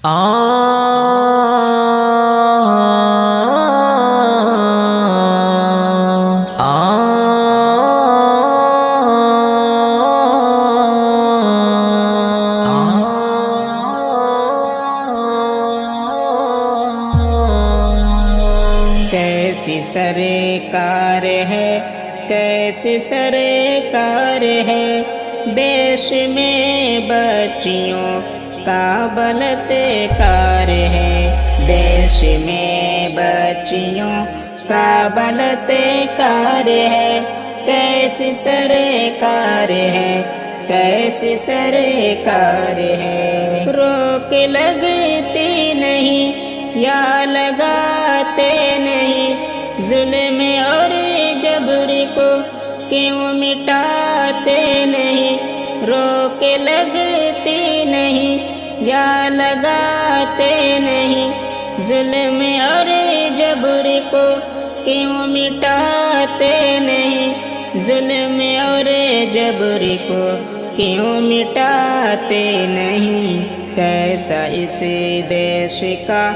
کیسی سرکار ہے، کیسی سرکار ہے، دیش میں بچیوں کا بلاత్کار ہے، دیش میں بچیوں کا بلاత్کار ہے، کیسی سرکار ہے، کیسی سرکار ہے، روک لگتی نہیں یا لگاتے نہیں، ظلم اور جبر کو کیوں مٹاتے نہیں، روک لگتی نہیں یا لگاتے نہیں، ظلم اور جبر کو کیوں مٹاتے نہیں، ظلم اور جبر کو کیوں مٹاتے نہیں، کیسا اس دیش کا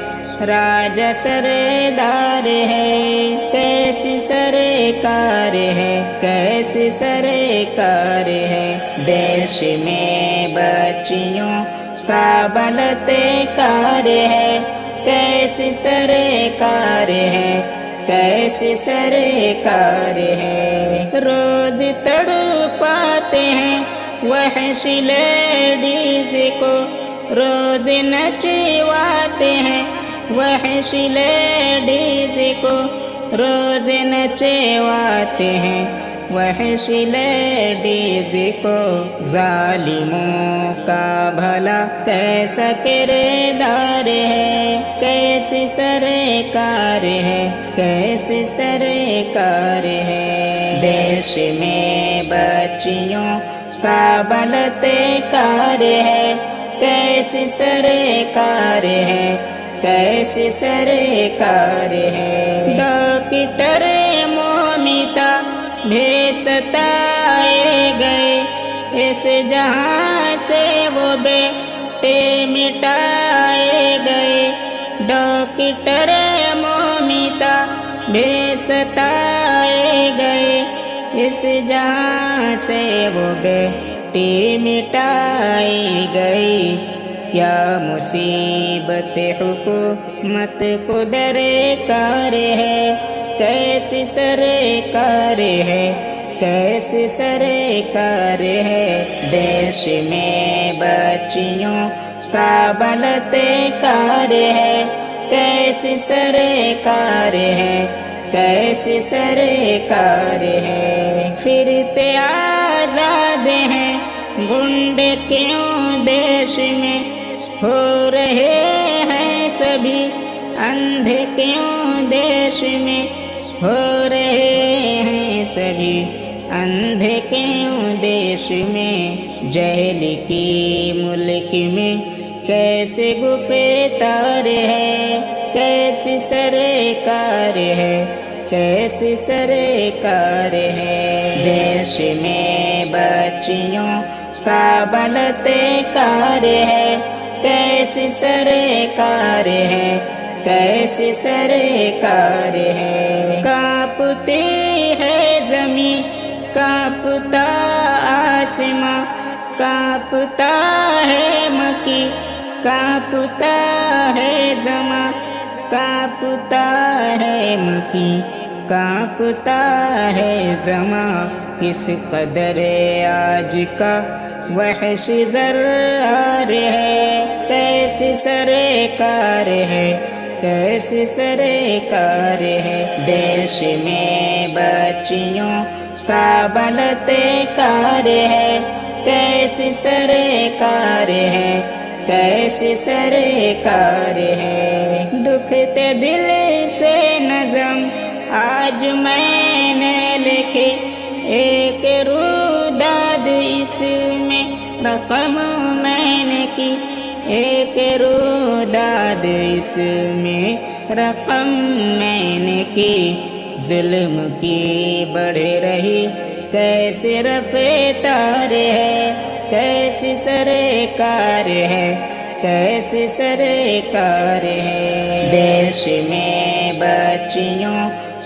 راجا سردار ہے، کیسی سرکار ہے، کیسی سرکار ہے، دیش میں بچیوں کا بلاత్کار ہے، کیسی سرکار ہے، کیسی سرکار ہے، روز تڑپاتے ہیں وحش لیڈیز کو، روز نچواتے ہیں وحش لیڈیز کو، روز نچواتے ہیں وحش لیڈیز کو، ظالموں کا بھلا کیسا کردار ہے، کیسی سرکار ہے، کیسی سرکار ہے، دیش میں بچیوں کا بلاత్کار ہے، کیسی سرکار ہے، کیسی سرکار ہے، ڈاکٹر مومتا بھی ستائے گئے، اس جہاں سے وہ بیٹے مٹائے گئے، ڈاکٹر مومتا بھی ستائے گئے، اس جہاں سے وہ بیٹی مٹائی گئی، کیا مصیبت حکومت کو درکار ہے، کیسی سرکار ہے، کیسی سرکار ہے، دیش میں بچیوں کا بلاత్کار ہے، کیسی سرکار ہے، کیسی سرکار ہے، پھرتے آزاد ہیں گنڈے کیوں دیش میں، ہو رہے ہیں سبھی اندھے کیوں دیش میں، ہو رہے ہیں سبھی اندھے کیوں دیش میں، جہل کی ملک میں کیسے گفتار ہے، کیسی سرکار ہے، کیسی سرکار ہے، دیش میں بچیوں کا بلاత్کار ہے، کیسی سرکار ہے، کیسی سرکار ہے، کانپتی ہے زمین، کانپتا آسماں، کانپتا ہے مکی، کانپتا ہے زماں، کانپتا ہے مکی، کانپتا ہے زماں، کس قدر آج کا وحش ذرار ہے، کیسی سرکار ہے، کیسی سرکار ہے، دیش میں بچیوں کا بلاత్کار ہے، کیسی سرکار ہے، کیسی سرکار ہے، دکھتے دل سے نظم آج میں نے لکھی، ایک روداد اس میں رقم میں نے کی، ایک روداد اس میں رقم میں نے کی، ظلم کی بڑھ رہی کیسی رفتار ہے، کیسی سرکار ہے، کیسی سرکار ہے، دیش میں بچیوں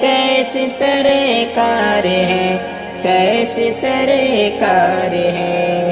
کیسی سرکار ہے، کیسی سرکار ہے۔